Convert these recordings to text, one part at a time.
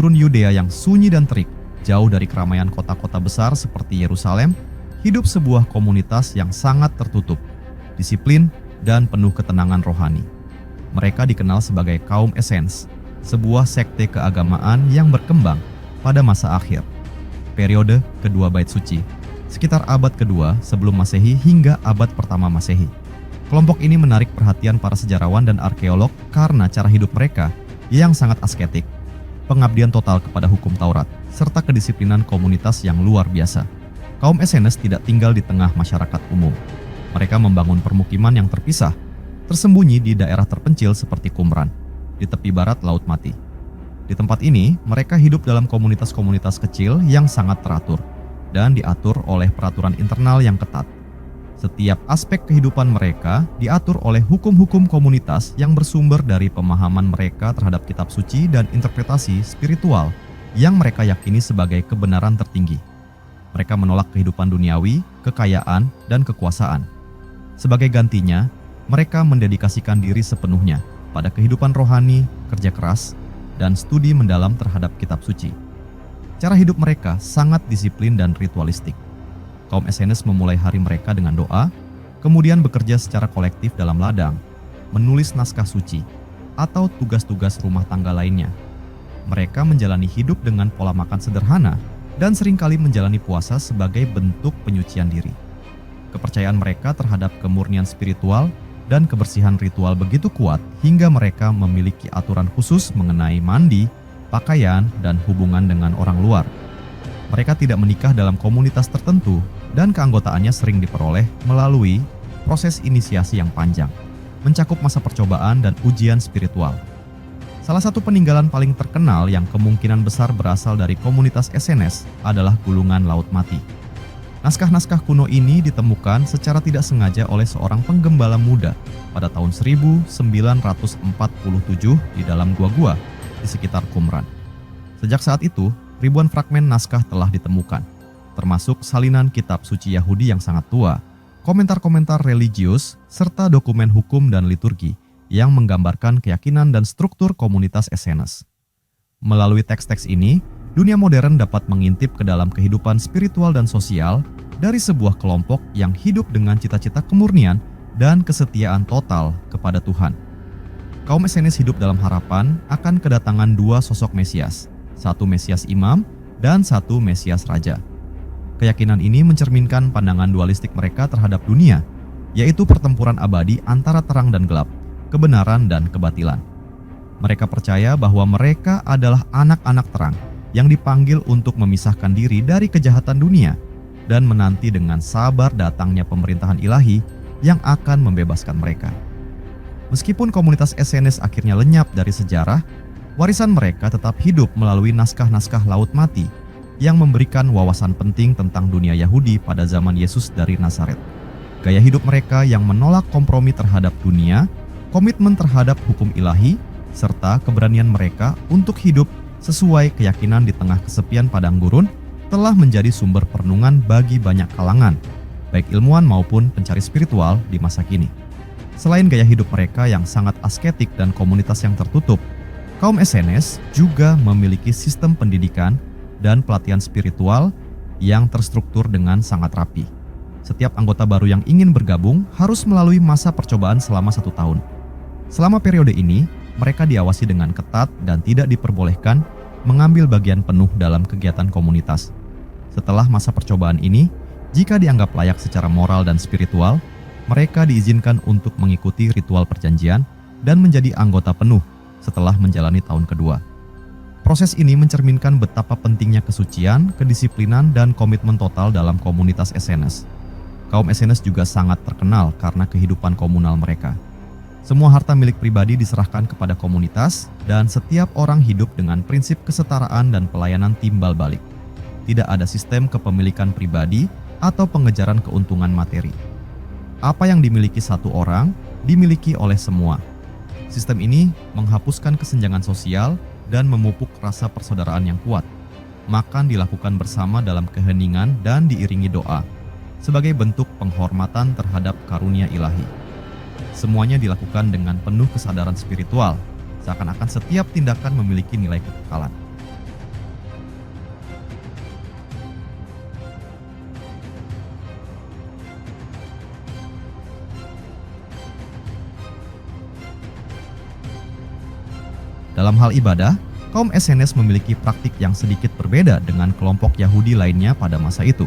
gurun Yudea yang sunyi dan terik, jauh dari keramaian kota-kota besar seperti Yerusalem, hidup sebuah komunitas yang sangat tertutup, disiplin, dan penuh ketenangan rohani. Mereka dikenal sebagai kaum Essens, sebuah sekte keagamaan yang berkembang pada masa akhir, periode kedua Bait Suci, sekitar abad kedua sebelum Masehi hingga abad pertama Masehi. Kelompok ini menarik perhatian para sejarawan dan arkeolog karena cara hidup mereka yang sangat asketik, pengabdian total kepada hukum Taurat, serta kedisiplinan komunitas yang luar biasa. Kaum Essenes tidak tinggal di tengah masyarakat umum. Mereka membangun permukiman yang terpisah, tersembunyi di daerah terpencil seperti Qumran, di tepi barat Laut Mati. Di tempat ini, mereka hidup dalam komunitas-komunitas kecil yang sangat teratur dan diatur oleh peraturan internal yang ketat. Setiap aspek kehidupan mereka diatur oleh hukum-hukum komunitas yang bersumber dari pemahaman mereka terhadap kitab suci dan interpretasi spiritual yang mereka yakini sebagai kebenaran tertinggi. Mereka menolak kehidupan duniawi, kekayaan, dan kekuasaan. Sebagai gantinya, mereka mendedikasikan diri sepenuhnya pada kehidupan rohani, kerja keras, dan studi mendalam terhadap kitab suci. Cara hidup mereka sangat disiplin dan ritualistik. Kaum Essenes memulai hari mereka dengan doa, kemudian bekerja secara kolektif dalam ladang, menulis naskah suci, atau tugas-tugas rumah tangga lainnya. Mereka menjalani hidup dengan pola makan sederhana dan seringkali menjalani puasa sebagai bentuk penyucian diri. Kepercayaan mereka terhadap kemurnian spiritual dan kebersihan ritual begitu kuat hingga mereka memiliki aturan khusus mengenai mandi, pakaian, dan hubungan dengan orang luar. Mereka tidak menikah dalam komunitas tertentu dan keanggotaannya sering diperoleh melalui proses inisiasi yang panjang, mencakup masa percobaan dan ujian spiritual. Salah satu peninggalan paling terkenal yang kemungkinan besar berasal dari komunitas Essenes adalah Gulungan Laut Mati. Naskah-naskah kuno ini ditemukan secara tidak sengaja oleh seorang penggembala muda pada tahun 1947 di dalam gua-gua di sekitar Qumran. Sejak saat itu, ribuan fragmen naskah telah ditemukan, termasuk salinan kitab suci Yahudi yang sangat tua, komentar-komentar religius, serta dokumen hukum dan liturgi yang menggambarkan keyakinan dan struktur komunitas Essenes. Melalui teks-teks ini, dunia modern dapat mengintip ke dalam kehidupan spiritual dan sosial dari sebuah kelompok yang hidup dengan cita-cita kemurnian dan kesetiaan total kepada Tuhan. Kaum Essenes hidup dalam harapan akan kedatangan dua sosok Mesias, satu Mesias imam dan satu Mesias raja. Keyakinan ini mencerminkan pandangan dualistik mereka terhadap dunia, yaitu pertempuran abadi antara terang dan gelap, kebenaran dan kebatilan. Mereka percaya bahwa mereka adalah anak-anak terang yang dipanggil untuk memisahkan diri dari kejahatan dunia dan menanti dengan sabar datangnya pemerintahan ilahi yang akan membebaskan mereka. Meskipun komunitas Essenes akhirnya lenyap dari sejarah, warisan mereka tetap hidup melalui naskah-naskah Laut Mati yang memberikan wawasan penting tentang dunia Yahudi pada zaman Yesus dari Nazaret. Gaya hidup mereka yang menolak kompromi terhadap dunia, komitmen terhadap hukum ilahi, serta keberanian mereka untuk hidup sesuai keyakinan di tengah kesepian padang gurun telah menjadi sumber perenungan bagi banyak kalangan, baik ilmuwan maupun pencari spiritual di masa kini. Selain gaya hidup mereka yang sangat asketik dan komunitas yang tertutup, kaum Essenes juga memiliki sistem pendidikan dan pelatihan spiritual yang terstruktur dengan sangat rapi. Setiap anggota baru yang ingin bergabung harus melalui masa percobaan selama 1 tahun. Selama periode ini, mereka diawasi dengan ketat dan tidak diperbolehkan mengambil bagian penuh dalam kegiatan komunitas. Setelah masa percobaan ini, jika dianggap layak secara moral dan spiritual, mereka diizinkan untuk mengikuti ritual perjanjian dan menjadi anggota penuh setelah menjalani tahun kedua. Proses ini mencerminkan betapa pentingnya kesucian, kedisiplinan, dan komitmen total dalam komunitas Essenes. Kaum Essenes juga sangat terkenal karena kehidupan komunal mereka. Semua harta milik pribadi diserahkan kepada komunitas dan setiap orang hidup dengan prinsip kesetaraan dan pelayanan timbal balik. Tidak ada sistem kepemilikan pribadi atau pengejaran keuntungan materi. Apa yang dimiliki satu orang, dimiliki oleh semua. Sistem ini menghapuskan kesenjangan sosial dan memupuk rasa persaudaraan yang kuat. Makan dilakukan bersama dalam keheningan dan diiringi doa, sebagai bentuk penghormatan terhadap karunia ilahi. Semuanya dilakukan dengan penuh kesadaran spiritual, seakan-akan setiap tindakan memiliki nilai kekekalan. Dalam hal ibadah, kaum Essenes memiliki praktik yang sedikit berbeda dengan kelompok Yahudi lainnya pada masa itu.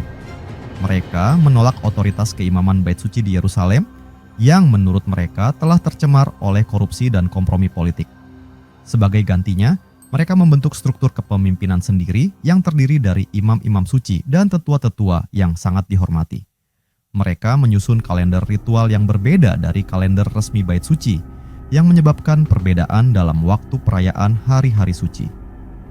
Mereka menolak otoritas keimaman Bait Suci di Yerusalem yang menurut mereka telah tercemar oleh korupsi dan kompromi politik. Sebagai gantinya, mereka membentuk struktur kepemimpinan sendiri yang terdiri dari imam-imam suci dan tetua-tetua yang sangat dihormati. Mereka menyusun kalender ritual yang berbeda dari kalender resmi Bait Suci, yang menyebabkan perbedaan dalam waktu perayaan hari-hari suci.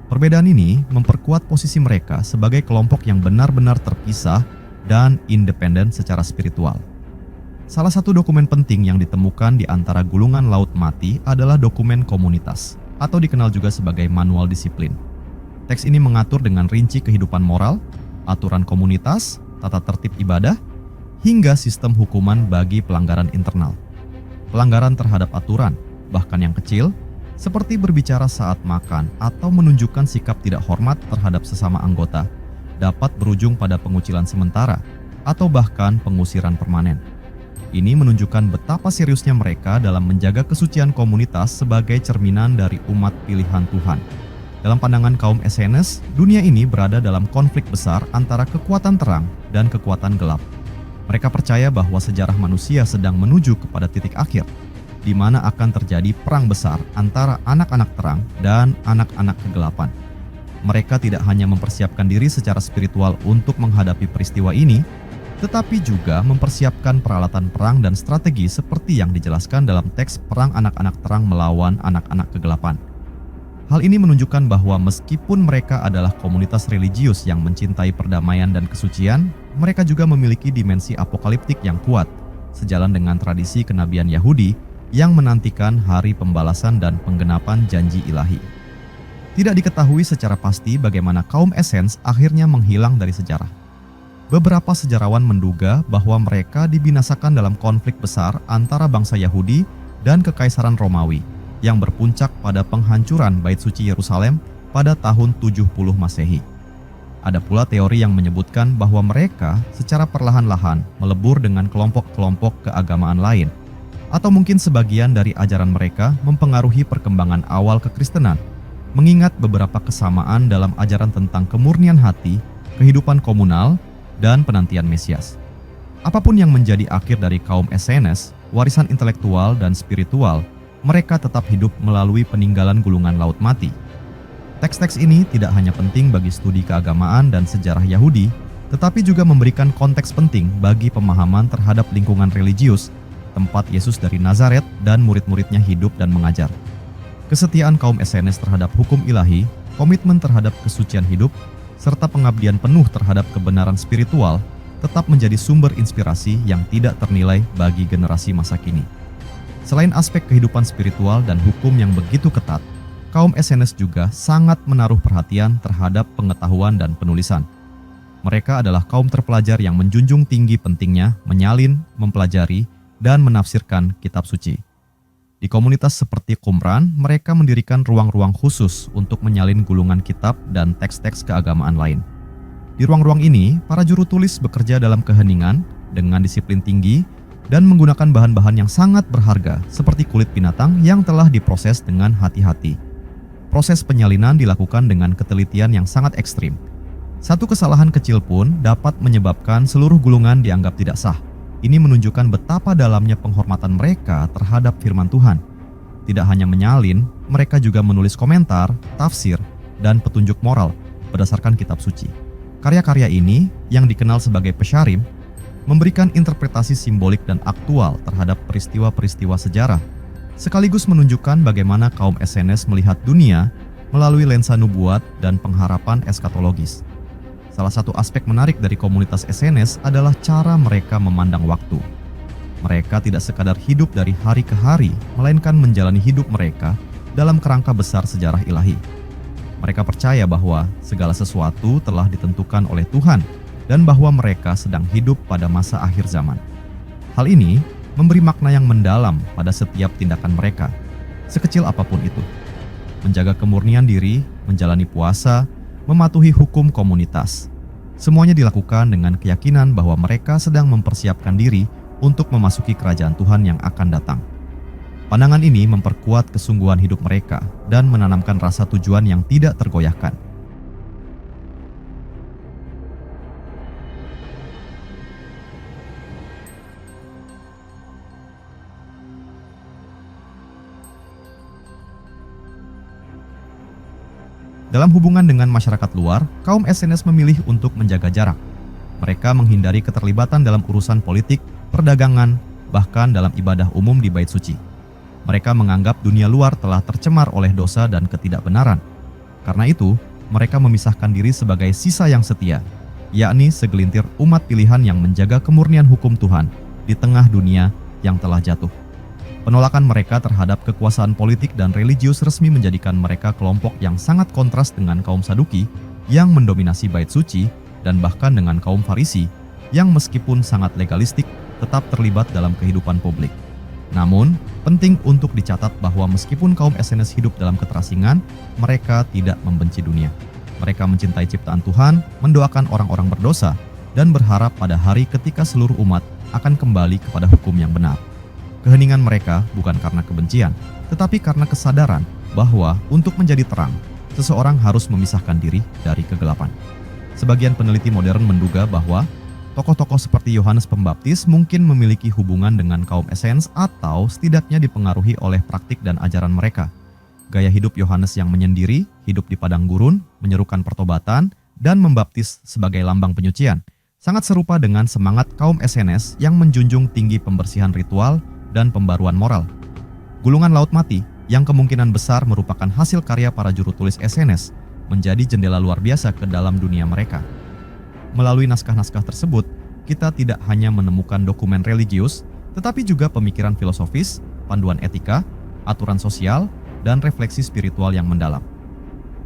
Perbedaan ini memperkuat posisi mereka sebagai kelompok yang benar-benar terpisah dan independen secara spiritual. Salah satu dokumen penting yang ditemukan di antara gulungan laut mati adalah dokumen komunitas, atau dikenal juga sebagai manual disiplin. Teks ini mengatur dengan rinci kehidupan moral, aturan komunitas, tata tertib ibadah, hingga sistem hukuman bagi pelanggaran internal. Pelanggaran terhadap aturan, bahkan yang kecil, seperti berbicara saat makan atau menunjukkan sikap tidak hormat terhadap sesama anggota, dapat berujung pada pengucilan sementara atau bahkan pengusiran permanen. Ini menunjukkan betapa seriusnya mereka dalam menjaga kesucian komunitas sebagai cerminan dari umat pilihan Tuhan. Dalam pandangan kaum Essenes, dunia ini berada dalam konflik besar antara kekuatan terang dan kekuatan gelap. Mereka percaya bahwa sejarah manusia sedang menuju kepada titik akhir, di mana akan terjadi perang besar antara anak-anak terang dan anak-anak kegelapan. Mereka tidak hanya mempersiapkan diri secara spiritual untuk menghadapi peristiwa ini, tetapi juga mempersiapkan peralatan perang dan strategi seperti yang dijelaskan dalam teks perang anak-anak terang melawan anak-anak kegelapan. Hal ini menunjukkan bahwa meskipun mereka adalah komunitas religius yang mencintai perdamaian dan kesucian, mereka juga memiliki dimensi apokaliptik yang kuat, sejalan dengan tradisi kenabian Yahudi yang menantikan hari pembalasan dan penggenapan janji ilahi. Tidak diketahui secara pasti bagaimana kaum Essenes akhirnya menghilang dari sejarah. Beberapa sejarawan menduga bahwa mereka dibinasakan dalam konflik besar antara bangsa Yahudi dan Kekaisaran Romawi, yang berpuncak pada penghancuran Bait Suci Yerusalem pada tahun 70 Masehi. Ada pula teori yang menyebutkan bahwa mereka secara perlahan-lahan melebur dengan kelompok-kelompok keagamaan lain, atau mungkin sebagian dari ajaran mereka mempengaruhi perkembangan awal kekristenan, mengingat beberapa kesamaan dalam ajaran tentang kemurnian hati, kehidupan komunal, dan penantian Mesias. Apapun yang menjadi akhir dari kaum Essenes, warisan intelektual dan spiritual, mereka tetap hidup melalui peninggalan gulungan laut mati. Teks-teks ini tidak hanya penting bagi studi keagamaan dan sejarah Yahudi, tetapi juga memberikan konteks penting bagi pemahaman terhadap lingkungan religius, tempat Yesus dari Nazaret dan murid-muridnya hidup dan mengajar. Kesetiaan kaum Essenes terhadap hukum ilahi, komitmen terhadap kesucian hidup, serta pengabdian penuh terhadap kebenaran spiritual tetap menjadi sumber inspirasi yang tidak ternilai bagi generasi masa kini. Selain aspek kehidupan spiritual dan hukum yang begitu ketat, kaum Essenes juga sangat menaruh perhatian terhadap pengetahuan dan penulisan. Mereka adalah kaum terpelajar yang menjunjung tinggi pentingnya menyalin, mempelajari, dan menafsirkan kitab suci. Di komunitas seperti Qumran, mereka mendirikan ruang-ruang khusus untuk menyalin gulungan kitab dan teks-teks keagamaan lain. Di ruang-ruang ini, para juru tulis bekerja dalam keheningan, dengan disiplin tinggi, dan menggunakan bahan-bahan yang sangat berharga seperti kulit binatang yang telah diproses dengan hati-hati. Proses penyalinan dilakukan dengan ketelitian yang sangat ekstrim. Satu kesalahan kecil pun dapat menyebabkan seluruh gulungan dianggap tidak sah. Ini menunjukkan betapa dalamnya penghormatan mereka terhadap firman Tuhan. Tidak hanya menyalin, mereka juga menulis komentar, tafsir, dan petunjuk moral berdasarkan kitab suci. Karya-karya ini, yang dikenal sebagai pesyarim, memberikan interpretasi simbolik dan aktual terhadap peristiwa-peristiwa sejarah, sekaligus menunjukkan bagaimana kaum Essenes melihat dunia melalui lensa nubuat dan pengharapan eskatologis. Salah satu aspek menarik dari komunitas Essenes adalah cara mereka memandang waktu. Mereka tidak sekadar hidup dari hari ke hari, melainkan menjalani hidup mereka dalam kerangka besar sejarah ilahi. Mereka percaya bahwa segala sesuatu telah ditentukan oleh Tuhan, dan bahwa mereka sedang hidup pada masa akhir zaman. Hal ini memberi makna yang mendalam pada setiap tindakan mereka, sekecil apapun itu. Menjaga kemurnian diri, menjalani puasa, mematuhi hukum komunitas. Semuanya dilakukan dengan keyakinan bahwa mereka sedang mempersiapkan diri untuk memasuki kerajaan Tuhan yang akan datang. Pandangan ini memperkuat kesungguhan hidup mereka dan menanamkan rasa tujuan yang tidak tergoyahkan. Dalam hubungan dengan masyarakat luar, kaum SNS memilih untuk menjaga jarak. Mereka menghindari keterlibatan dalam urusan politik, perdagangan, bahkan dalam ibadah umum di bait suci. Mereka menganggap dunia luar telah tercemar oleh dosa dan ketidakbenaran. Karena itu, mereka memisahkan diri sebagai sisa yang setia, yakni segelintir umat pilihan yang menjaga kemurnian hukum Tuhan di tengah dunia yang telah jatuh. Penolakan mereka terhadap kekuasaan politik dan religius resmi menjadikan mereka kelompok yang sangat kontras dengan kaum Saduki yang mendominasi bait suci dan bahkan dengan kaum Farisi yang meskipun sangat legalistik tetap terlibat dalam kehidupan publik. Namun, penting untuk dicatat bahwa meskipun kaum SNS hidup dalam keterasingan, mereka tidak membenci dunia. Mereka mencintai ciptaan Tuhan, mendoakan orang-orang berdosa, dan berharap pada hari ketika seluruh umat akan kembali kepada hukum yang benar. Keheningan mereka bukan karena kebencian, tetapi karena kesadaran bahwa untuk menjadi terang, seseorang harus memisahkan diri dari kegelapan. Sebagian peneliti modern menduga bahwa tokoh-tokoh seperti Yohanes Pembaptis mungkin memiliki hubungan dengan kaum SNS atau setidaknya dipengaruhi oleh praktik dan ajaran mereka. Gaya hidup Yohanes yang menyendiri, hidup di padang gurun, menyerukan pertobatan, dan membaptis sebagai lambang penyucian, sangat serupa dengan semangat kaum SNS yang menjunjung tinggi pembersihan ritual dan pembaruan moral. Gulungan Laut Mati, yang kemungkinan besar merupakan hasil karya para juru tulis SNS, menjadi jendela luar biasa ke dalam dunia mereka. Melalui naskah-naskah tersebut, kita tidak hanya menemukan dokumen religius, tetapi juga pemikiran filosofis, panduan etika, aturan sosial, dan refleksi spiritual yang mendalam.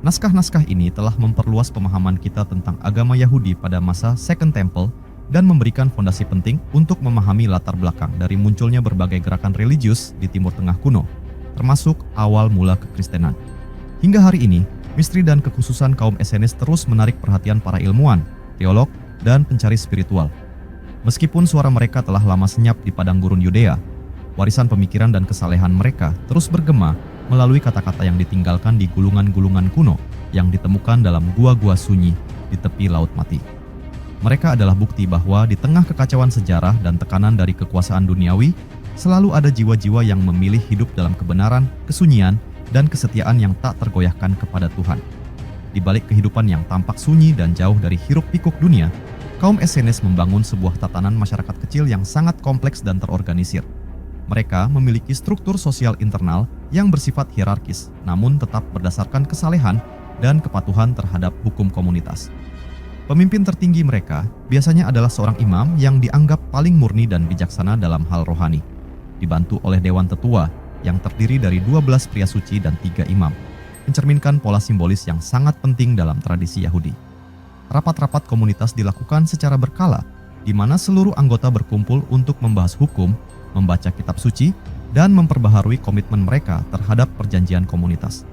Naskah-naskah ini telah memperluas pemahaman kita tentang agama Yahudi pada masa Second Temple dan memberikan fondasi penting untuk memahami latar belakang dari munculnya berbagai gerakan religius di Timur Tengah kuno, termasuk awal mula kekristenan. Hingga hari ini, misteri dan kekhususan kaum SNS terus menarik perhatian para ilmuwan, teolog, dan pencari spiritual. Meskipun suara mereka telah lama senyap di padang gurun Yudea, warisan pemikiran dan kesalehan mereka terus bergema melalui kata-kata yang ditinggalkan di gulungan-gulungan kuno yang ditemukan dalam gua-gua sunyi di tepi Laut Mati. Mereka adalah bukti bahwa di tengah kekacauan sejarah dan tekanan dari kekuasaan duniawi, selalu ada jiwa-jiwa yang memilih hidup dalam kebenaran, kesunyian, dan kesetiaan yang tak tergoyahkan kepada Tuhan. Di balik kehidupan yang tampak sunyi dan jauh dari hiruk-pikuk dunia, kaum SNS membangun sebuah tatanan masyarakat kecil yang sangat kompleks dan terorganisir. Mereka memiliki struktur sosial internal yang bersifat hierarkis, namun tetap berdasarkan kesalehan dan kepatuhan terhadap hukum komunitas. Pemimpin tertinggi mereka biasanya adalah seorang imam yang dianggap paling murni dan bijaksana dalam hal rohani, dibantu oleh dewan tetua yang terdiri dari 12 pria suci dan 3 imam, mencerminkan pola simbolis yang sangat penting dalam tradisi Yahudi. Rapat-rapat komunitas dilakukan secara berkala, di mana seluruh anggota berkumpul untuk membahas hukum, membaca kitab suci, dan memperbaharui komitmen mereka terhadap perjanjian komunitas.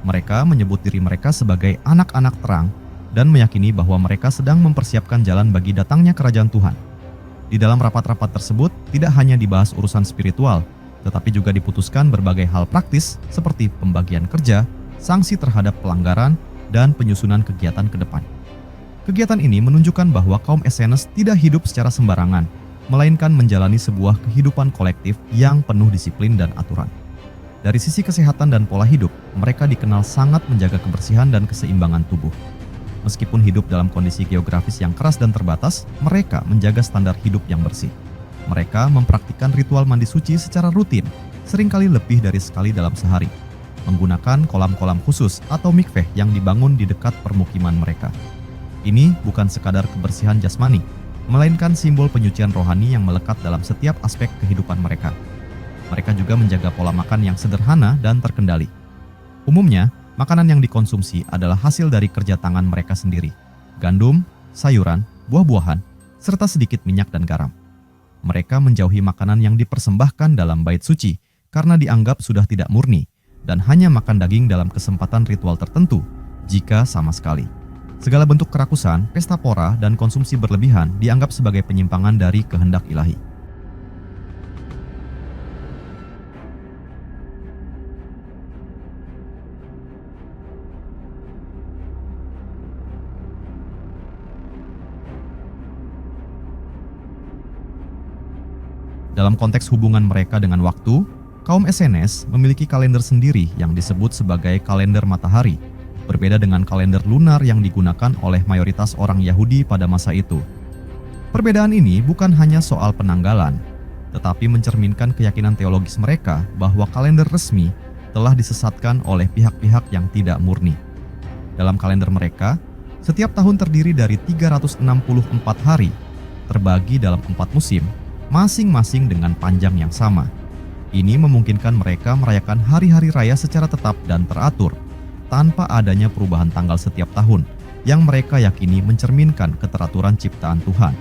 Mereka menyebut diri mereka sebagai anak-anak terang, dan meyakini bahwa mereka sedang mempersiapkan jalan bagi datangnya kerajaan Tuhan. Di dalam rapat-rapat tersebut, tidak hanya dibahas urusan spiritual, tetapi juga diputuskan berbagai hal praktis seperti pembagian kerja, sanksi terhadap pelanggaran, dan penyusunan kegiatan ke depan. Kegiatan ini menunjukkan bahwa kaum SNS tidak hidup secara sembarangan, melainkan menjalani sebuah kehidupan kolektif yang penuh disiplin dan aturan. Dari sisi kesehatan dan pola hidup, mereka dikenal sangat menjaga kebersihan dan keseimbangan tubuh. Meskipun hidup dalam kondisi geografis yang keras dan terbatas, mereka menjaga standar hidup yang bersih. Mereka mempraktikkan ritual mandi suci secara rutin, seringkali lebih dari sekali dalam sehari, menggunakan kolam-kolam khusus atau mikveh yang dibangun di dekat permukiman mereka. Ini bukan sekadar kebersihan jasmani, melainkan simbol penyucian rohani yang melekat dalam setiap aspek kehidupan mereka. Mereka juga menjaga pola makan yang sederhana dan terkendali. Umumnya, makanan yang dikonsumsi adalah hasil dari kerja tangan mereka sendiri, gandum, sayuran, buah-buahan, serta sedikit minyak dan garam. Mereka menjauhi makanan yang dipersembahkan dalam bait suci karena dianggap sudah tidak murni dan hanya makan daging dalam kesempatan ritual tertentu, jika sama sekali. Segala bentuk kerakusan, pesta pora, dan konsumsi berlebihan dianggap sebagai penyimpangan dari kehendak ilahi. Dalam konteks hubungan mereka dengan waktu, kaum Essenes memiliki kalender sendiri yang disebut sebagai kalender matahari, berbeda dengan kalender lunar yang digunakan oleh mayoritas orang Yahudi pada masa itu. Perbedaan ini bukan hanya soal penanggalan, tetapi mencerminkan keyakinan teologis mereka bahwa kalender resmi telah disesatkan oleh pihak-pihak yang tidak murni. Dalam kalender mereka, setiap tahun terdiri dari 364 hari, terbagi dalam 4 musim, masing-masing dengan panjang yang sama. Ini memungkinkan mereka merayakan hari-hari raya secara tetap dan teratur, tanpa adanya perubahan tanggal setiap tahun, yang mereka yakini mencerminkan keteraturan ciptaan Tuhan.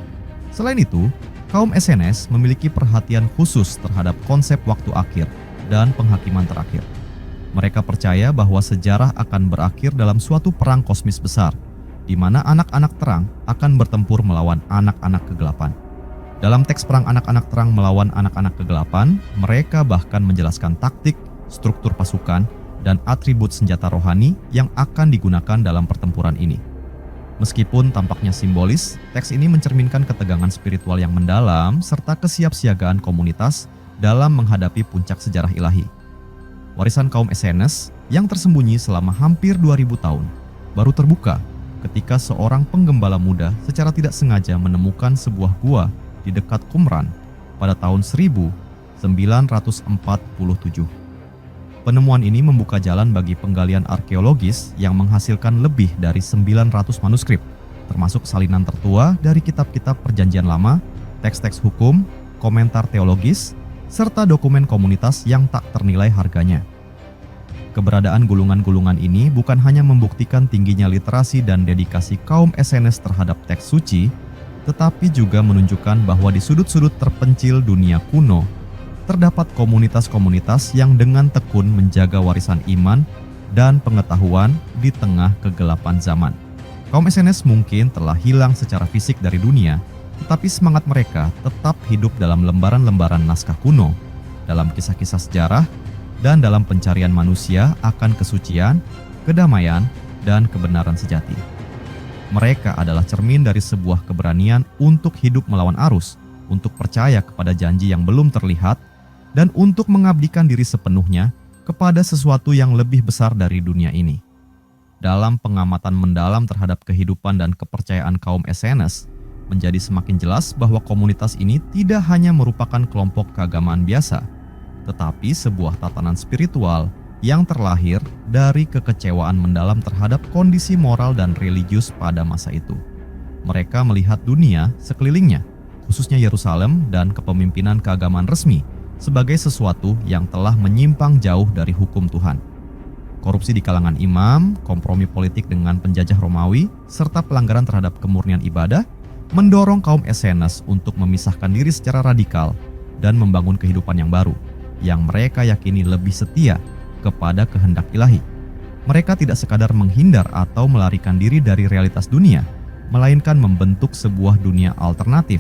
Selain itu, kaum Essenes memiliki perhatian khusus terhadap konsep waktu akhir dan penghakiman terakhir. Mereka percaya bahwa sejarah akan berakhir dalam suatu perang kosmis besar, di mana anak-anak terang akan bertempur melawan anak-anak kegelapan. Dalam teks perang anak-anak terang melawan anak-anak kegelapan, mereka bahkan menjelaskan taktik, struktur pasukan, dan atribut senjata rohani yang akan digunakan dalam pertempuran ini. Meskipun tampaknya simbolis, teks ini mencerminkan ketegangan spiritual yang mendalam serta kesiapsiagaan komunitas dalam menghadapi puncak sejarah ilahi. Warisan kaum Essenes yang tersembunyi selama hampir 2000 tahun baru terbuka ketika seorang penggembala muda secara tidak sengaja menemukan sebuah gua di dekat Qumran pada tahun 1947. Penemuan ini membuka jalan bagi penggalian arkeologis yang menghasilkan lebih dari 900 manuskrip, termasuk salinan tertua dari kitab-kitab Perjanjian Lama, teks-teks hukum, komentar teologis, serta dokumen komunitas yang tak ternilai harganya. Keberadaan gulungan-gulungan ini bukan hanya membuktikan tingginya literasi dan dedikasi kaum Essenes terhadap teks suci, tetapi juga menunjukkan bahwa di sudut-sudut terpencil dunia kuno, terdapat komunitas-komunitas yang dengan tekun menjaga warisan iman dan pengetahuan di tengah kegelapan zaman. Kaum Essenes mungkin telah hilang secara fisik dari dunia, tetapi semangat mereka tetap hidup dalam lembaran-lembaran naskah kuno, dalam kisah-kisah sejarah, dan dalam pencarian manusia akan kesucian, kedamaian, dan kebenaran sejati. Mereka adalah cermin dari sebuah keberanian untuk hidup melawan arus, untuk percaya kepada janji yang belum terlihat, dan untuk mengabdikan diri sepenuhnya kepada sesuatu yang lebih besar dari dunia ini. Dalam pengamatan mendalam terhadap kehidupan dan kepercayaan kaum Essenes, menjadi semakin jelas bahwa komunitas ini tidak hanya merupakan kelompok keagamaan biasa, tetapi sebuah tatanan spiritual yang terlahir dari kekecewaan mendalam terhadap kondisi moral dan religius pada masa itu. Mereka melihat dunia sekelilingnya, khususnya Yerusalem dan kepemimpinan keagamaan resmi, sebagai sesuatu yang telah menyimpang jauh dari hukum Tuhan. Korupsi di kalangan imam, kompromi politik dengan penjajah Romawi, serta pelanggaran terhadap kemurnian ibadah mendorong kaum Essenes untuk memisahkan diri secara radikal dan membangun kehidupan yang baru, yang mereka yakini lebih setia kepada kehendak ilahi. Mereka tidak sekadar menghindar atau melarikan diri dari realitas dunia, melainkan membentuk sebuah dunia alternatif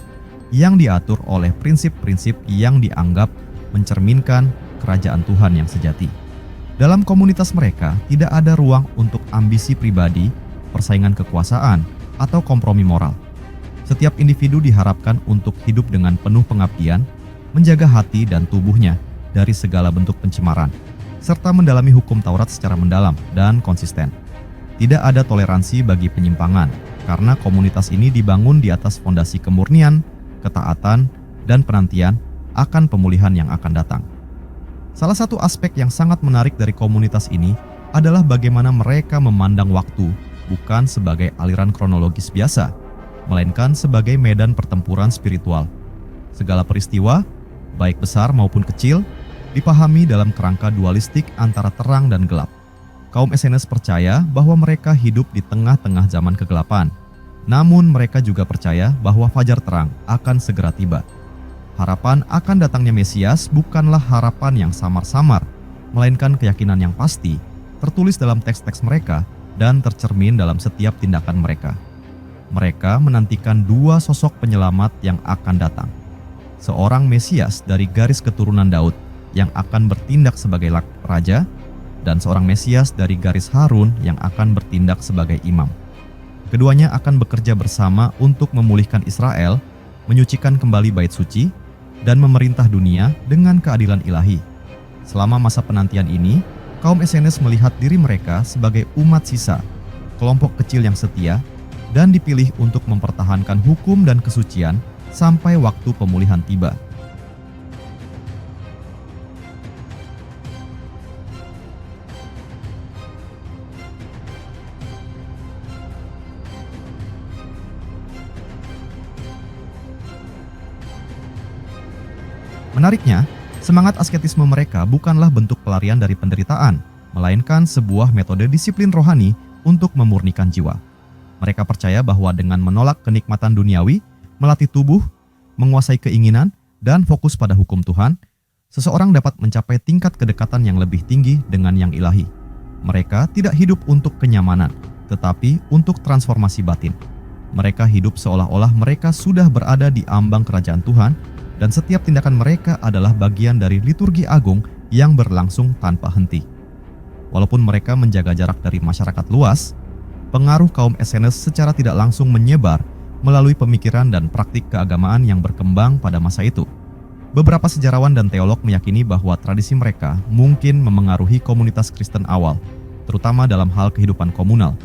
yang diatur oleh prinsip-prinsip yang dianggap mencerminkan kerajaan Tuhan yang sejati. Dalam komunitas mereka tidak ada ruang untuk ambisi pribadi, persaingan kekuasaan, atau kompromi moral. Setiap individu diharapkan untuk hidup dengan penuh pengabdian, menjaga hati dan tubuhnya dari segala bentuk pencemaran, serta mendalami hukum Taurat secara mendalam dan konsisten. Tidak ada toleransi bagi penyimpangan, karena komunitas ini dibangun di atas fondasi kemurnian, ketaatan, dan penantian akan pemulihan yang akan datang. Salah satu aspek yang sangat menarik dari komunitas ini adalah bagaimana mereka memandang waktu bukan sebagai aliran kronologis biasa, melainkan sebagai medan pertempuran spiritual. Segala peristiwa, baik besar maupun kecil, dipahami dalam kerangka dualistik antara terang dan gelap. Kaum Essenes percaya bahwa mereka hidup di tengah-tengah zaman kegelapan, namun mereka juga percaya bahwa fajar terang akan segera tiba. Harapan akan datangnya Mesias bukanlah harapan yang samar-samar, melainkan keyakinan yang pasti, tertulis dalam teks-teks mereka dan tercermin dalam setiap tindakan mereka. Mereka menantikan dua sosok penyelamat yang akan datang. Seorang Mesias dari garis keturunan Daud yang akan bertindak sebagai raja, dan seorang Mesias dari garis Harun yang akan bertindak sebagai imam. Keduanya akan bekerja bersama untuk memulihkan Israel, menyucikan kembali bait suci, dan memerintah dunia dengan keadilan ilahi. Selama masa penantian ini, kaum SNS melihat diri mereka sebagai umat sisa, kelompok kecil yang setia, dan dipilih untuk mempertahankan hukum dan kesucian sampai waktu pemulihan tiba. Menariknya, semangat asketisme mereka bukanlah bentuk pelarian dari penderitaan, melainkan sebuah metode disiplin rohani untuk memurnikan jiwa. Mereka percaya bahwa dengan menolak kenikmatan duniawi, melatih tubuh, menguasai keinginan, dan fokus pada hukum Tuhan, seseorang dapat mencapai tingkat kedekatan yang lebih tinggi dengan yang ilahi. Mereka tidak hidup untuk kenyamanan, tetapi untuk transformasi batin. Mereka hidup seolah-olah mereka sudah berada di ambang kerajaan Tuhan, dan setiap tindakan mereka adalah bagian dari liturgi agung yang berlangsung tanpa henti. Walaupun mereka menjaga jarak dari masyarakat luas, pengaruh kaum SNS secara tidak langsung menyebar melalui pemikiran dan praktik keagamaan yang berkembang pada masa itu. Beberapa sejarawan dan teolog meyakini bahwa tradisi mereka mungkin memengaruhi komunitas Kristen awal, terutama dalam hal kehidupan komunal,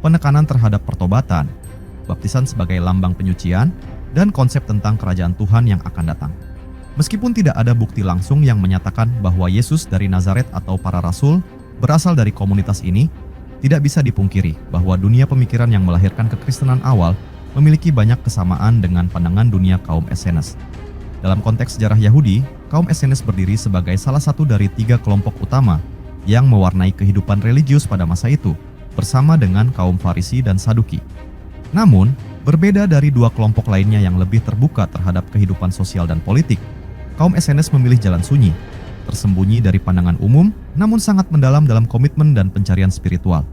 penekanan terhadap pertobatan, baptisan sebagai lambang penyucian, dan konsep tentang kerajaan Tuhan yang akan datang. Meskipun tidak ada bukti langsung yang menyatakan bahwa Yesus dari Nazaret atau para rasul berasal dari komunitas ini, tidak bisa dipungkiri bahwa dunia pemikiran yang melahirkan kekristenan awal memiliki banyak kesamaan dengan pandangan dunia kaum SNS. Dalam konteks sejarah Yahudi, kaum SNS berdiri sebagai salah satu dari 3 kelompok utama yang mewarnai kehidupan religius pada masa itu, bersama dengan kaum Farisi dan Saduki. Namun, berbeda dari 2 kelompok lainnya yang lebih terbuka terhadap kehidupan sosial dan politik, kaum SNS memilih jalan sunyi, tersembunyi dari pandangan umum, namun sangat mendalam dalam komitmen dan pencarian spiritual.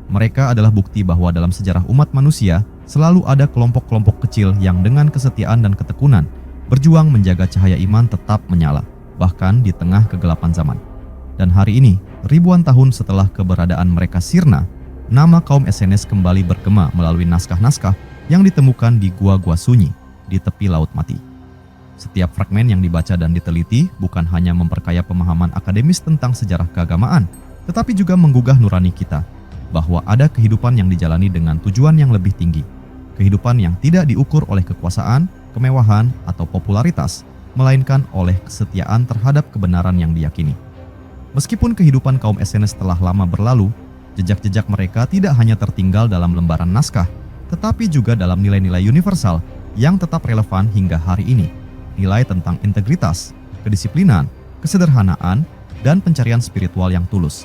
Mereka adalah bukti bahwa dalam sejarah umat manusia, selalu ada kelompok-kelompok kecil yang dengan kesetiaan dan ketekunan berjuang menjaga cahaya iman tetap menyala, bahkan di tengah kegelapan zaman. Dan hari ini, ribuan tahun setelah keberadaan mereka sirna, nama kaum SNS kembali bergema melalui naskah-naskah yang ditemukan di gua-gua sunyi di tepi Laut Mati. Setiap fragmen yang dibaca dan diteliti bukan hanya memperkaya pemahaman akademis tentang sejarah keagamaan, tetapi juga menggugah nurani kita bahwa ada kehidupan yang dijalani dengan tujuan yang lebih tinggi. Kehidupan yang tidak diukur oleh kekuasaan, kemewahan, atau popularitas, melainkan oleh kesetiaan terhadap kebenaran yang diyakini. Meskipun kehidupan kaum SNS telah lama berlalu, jejak-jejak mereka tidak hanya tertinggal dalam lembaran naskah, tetapi juga dalam nilai-nilai universal yang tetap relevan hingga hari ini. Nilai tentang integritas, kedisiplinan, kesederhanaan, dan pencarian spiritual yang tulus.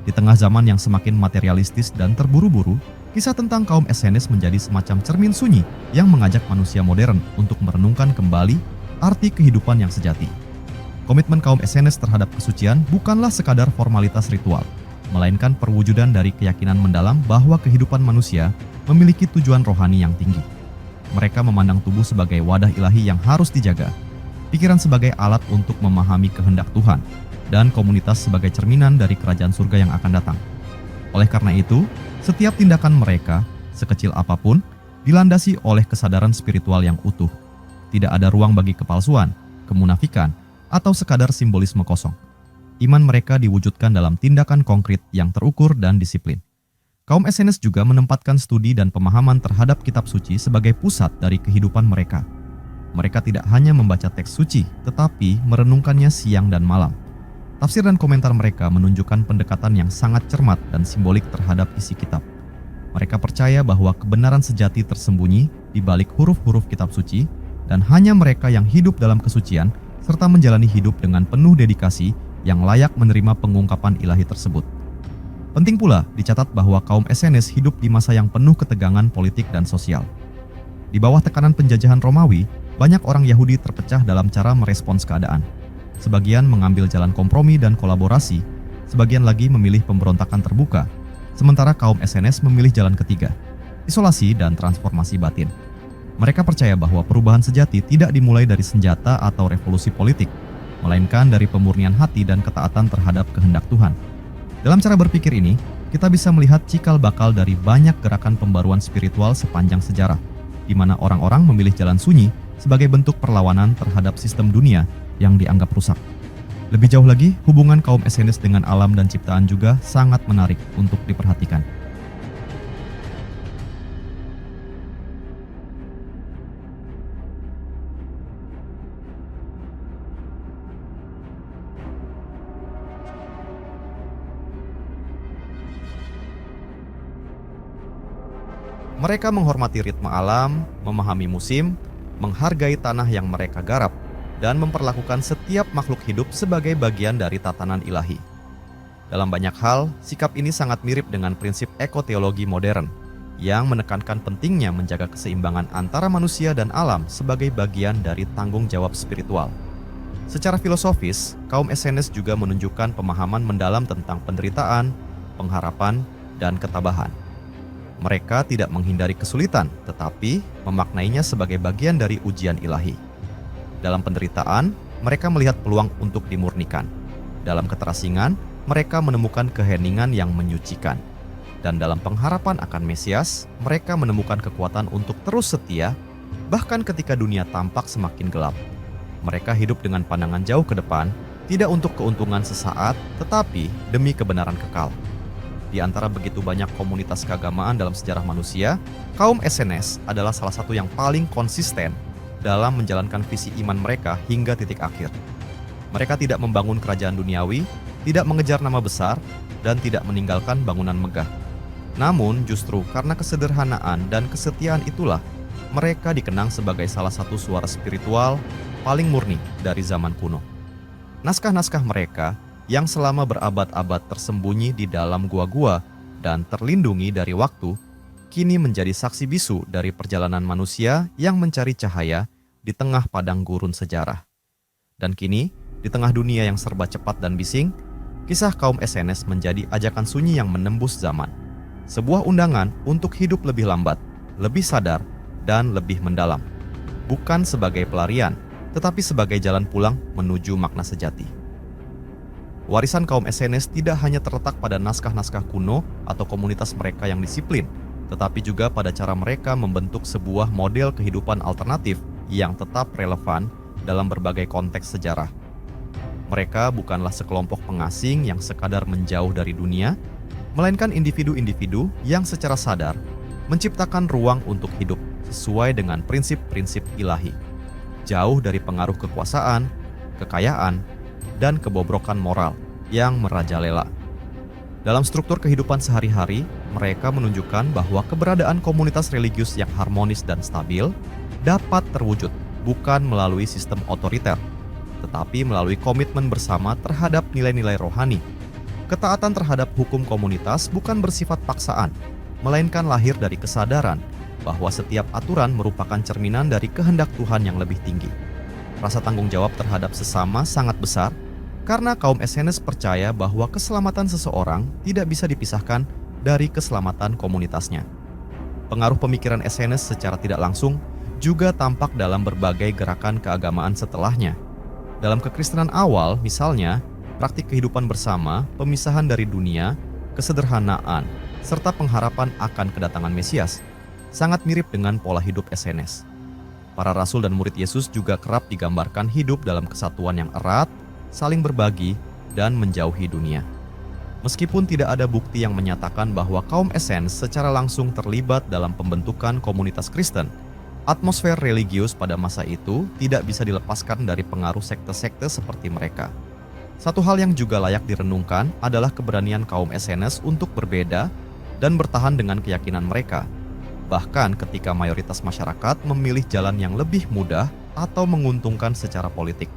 Di tengah zaman yang semakin materialistis dan terburu-buru, kisah tentang kaum SNS menjadi semacam cermin sunyi yang mengajak manusia modern untuk merenungkan kembali arti kehidupan yang sejati. Komitmen kaum SNS terhadap kesucian bukanlah sekadar formalitas ritual, melainkan perwujudan dari keyakinan mendalam bahwa kehidupan manusia memiliki tujuan rohani yang tinggi. Mereka memandang tubuh sebagai wadah ilahi yang harus dijaga, pikiran sebagai alat untuk memahami kehendak Tuhan, dan komunitas sebagai cerminan dari kerajaan surga yang akan datang. Oleh karena itu, setiap tindakan mereka, sekecil apapun, dilandasi oleh kesadaran spiritual yang utuh. Tidak ada ruang bagi kepalsuan, kemunafikan, atau sekadar simbolisme kosong. Iman mereka diwujudkan dalam tindakan konkret yang terukur dan disiplin. Kaum SNS juga menempatkan studi dan pemahaman terhadap kitab suci sebagai pusat dari kehidupan mereka. Mereka tidak hanya membaca teks suci, tetapi merenungkannya siang dan malam. Tafsir dan komentar mereka menunjukkan pendekatan yang sangat cermat dan simbolik terhadap isi kitab. Mereka percaya bahwa kebenaran sejati tersembunyi di balik huruf-huruf kitab suci, dan hanya mereka yang hidup dalam kesucian serta menjalani hidup dengan penuh dedikasi yang layak menerima pengungkapan ilahi tersebut. Penting pula dicatat bahwa kaum SNS hidup di masa yang penuh ketegangan politik dan sosial. Di bawah tekanan penjajahan Romawi, banyak orang Yahudi terpecah dalam cara merespons keadaan. Sebagian mengambil jalan kompromi dan kolaborasi, sebagian lagi memilih pemberontakan terbuka, sementara kaum SNS memilih jalan ketiga, isolasi dan transformasi batin. Mereka percaya bahwa perubahan sejati tidak dimulai dari senjata atau revolusi politik, melainkan dari pemurnian hati dan ketaatan terhadap kehendak Tuhan. Dalam cara berpikir ini, kita bisa melihat cikal bakal dari banyak gerakan pembaruan spiritual sepanjang sejarah, di mana orang-orang memilih jalan sunyi sebagai bentuk perlawanan terhadap sistem dunia yang dianggap rusak. Lebih jauh lagi, hubungan kaum Essenes dengan alam dan ciptaan juga sangat menarik untuk diperhatikan. Mereka menghormati ritme alam, memahami musim, menghargai tanah yang mereka garap, dan memperlakukan setiap makhluk hidup sebagai bagian dari tatanan ilahi. Dalam banyak hal, sikap ini sangat mirip dengan prinsip ekoteologi modern, yang menekankan pentingnya menjaga keseimbangan antara manusia dan alam sebagai bagian dari tanggung jawab spiritual. Secara filosofis, kaum Essenes juga menunjukkan pemahaman mendalam tentang penderitaan, pengharapan, dan ketabahan. Mereka tidak menghindari kesulitan, tetapi memaknainya sebagai bagian dari ujian ilahi. Dalam penderitaan, mereka melihat peluang untuk dimurnikan. Dalam keterasingan, mereka menemukan keheningan yang menyucikan. Dan dalam pengharapan akan Mesias, mereka menemukan kekuatan untuk terus setia, bahkan ketika dunia tampak semakin gelap. Mereka hidup dengan pandangan jauh ke depan, tidak untuk keuntungan sesaat, tetapi demi kebenaran kekal. Di antara begitu banyak komunitas keagamaan dalam sejarah manusia, kaum Essenes adalah salah satu yang paling konsisten dalam menjalankan visi iman mereka hingga titik akhir. Mereka tidak membangun kerajaan duniawi, tidak mengejar nama besar, dan tidak meninggalkan bangunan megah. Namun justru karena kesederhanaan dan kesetiaan itulah, mereka dikenang sebagai salah satu suara spiritual paling murni dari zaman kuno. Naskah-naskah mereka yang selama berabad-abad tersembunyi di dalam gua-gua dan terlindungi dari waktu, kini menjadi saksi bisu dari perjalanan manusia yang mencari cahaya di tengah padang gurun sejarah. Dan kini, di tengah dunia yang serba cepat dan bising, kisah kaum Essenes menjadi ajakan sunyi yang menembus zaman. Sebuah undangan untuk hidup lebih lambat, lebih sadar, dan lebih mendalam. Bukan sebagai pelarian, tetapi sebagai jalan pulang menuju makna sejati. Warisan kaum Essenes tidak hanya terletak pada naskah-naskah kuno atau komunitas mereka yang disiplin, tetapi juga pada cara mereka membentuk sebuah model kehidupan alternatif yang tetap relevan dalam berbagai konteks sejarah. Mereka bukanlah sekelompok pengasing yang sekadar menjauh dari dunia, melainkan individu-individu yang secara sadar menciptakan ruang untuk hidup sesuai dengan prinsip-prinsip ilahi, jauh dari pengaruh kekuasaan, kekayaan, dan kebobrokan moral yang merajalela. Dalam struktur kehidupan sehari-hari, mereka menunjukkan bahwa keberadaan komunitas religius yang harmonis dan stabil dapat terwujud bukan melalui sistem otoriter, tetapi melalui komitmen bersama terhadap nilai-nilai rohani. Ketaatan terhadap hukum komunitas bukan bersifat paksaan, melainkan lahir dari kesadaran bahwa setiap aturan merupakan cerminan dari kehendak Tuhan yang lebih tinggi. Rasa tanggung jawab terhadap sesama sangat besar, karena kaum Essenes percaya bahwa keselamatan seseorang tidak bisa dipisahkan dari keselamatan komunitasnya. Pengaruh pemikiran Essenes secara tidak langsung juga tampak dalam berbagai gerakan keagamaan setelahnya. Dalam kekristenan awal, misalnya, praktik kehidupan bersama, pemisahan dari dunia, kesederhanaan, serta pengharapan akan kedatangan Mesias, sangat mirip dengan pola hidup Essenes. Para rasul dan murid Yesus juga kerap digambarkan hidup dalam kesatuan yang erat, saling berbagi, dan menjauhi dunia. Meskipun tidak ada bukti yang menyatakan bahwa kaum Essenes secara langsung terlibat dalam pembentukan komunitas Kristen, atmosfer religius pada masa itu tidak bisa dilepaskan dari pengaruh sekte-sekte seperti mereka. Satu hal yang juga layak direnungkan adalah keberanian kaum Essenes untuk berbeda dan bertahan dengan keyakinan mereka, bahkan ketika mayoritas masyarakat memilih jalan yang lebih mudah atau menguntungkan secara politik.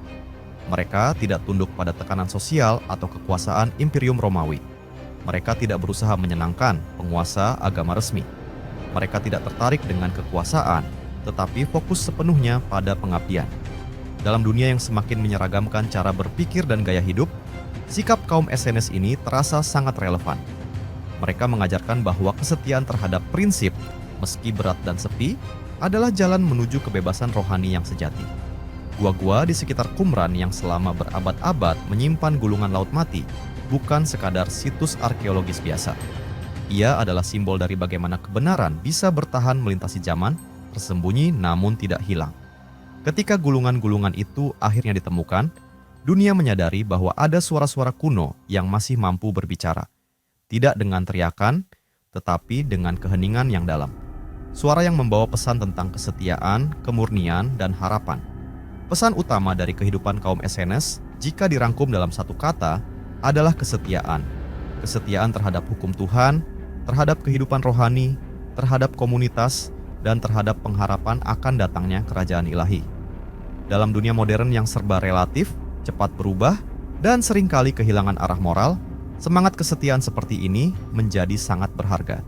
Mereka tidak tunduk pada tekanan sosial atau kekuasaan Imperium Romawi. Mereka tidak berusaha menyenangkan penguasa agama resmi. Mereka tidak tertarik dengan kekuasaan, tetapi fokus sepenuhnya pada pengabdian. Dalam dunia yang semakin menyeragamkan cara berpikir dan gaya hidup, sikap kaum Essenes ini terasa sangat relevan. Mereka mengajarkan bahwa kesetiaan terhadap prinsip, meski berat dan sepi, adalah jalan menuju kebebasan rohani yang sejati. Gua-gua di sekitar Qumran yang selama berabad-abad menyimpan gulungan laut mati bukan sekadar situs arkeologis biasa. Ia adalah simbol dari bagaimana kebenaran bisa bertahan melintasi zaman, tersembunyi namun tidak hilang. Ketika gulungan-gulungan itu akhirnya ditemukan, dunia menyadari bahwa ada suara-suara kuno yang masih mampu berbicara. Tidak dengan teriakan, tetapi dengan keheningan yang dalam. Suara yang membawa pesan tentang kesetiaan, kemurnian, dan harapan. Pesan utama dari kehidupan kaum Essenes, jika dirangkum dalam satu kata, adalah kesetiaan. Kesetiaan terhadap hukum Tuhan, terhadap kehidupan rohani, terhadap komunitas, dan terhadap pengharapan akan datangnya kerajaan ilahi. Dalam dunia modern yang serba relatif, cepat berubah, dan seringkali kehilangan arah moral, semangat kesetiaan seperti ini menjadi sangat berharga.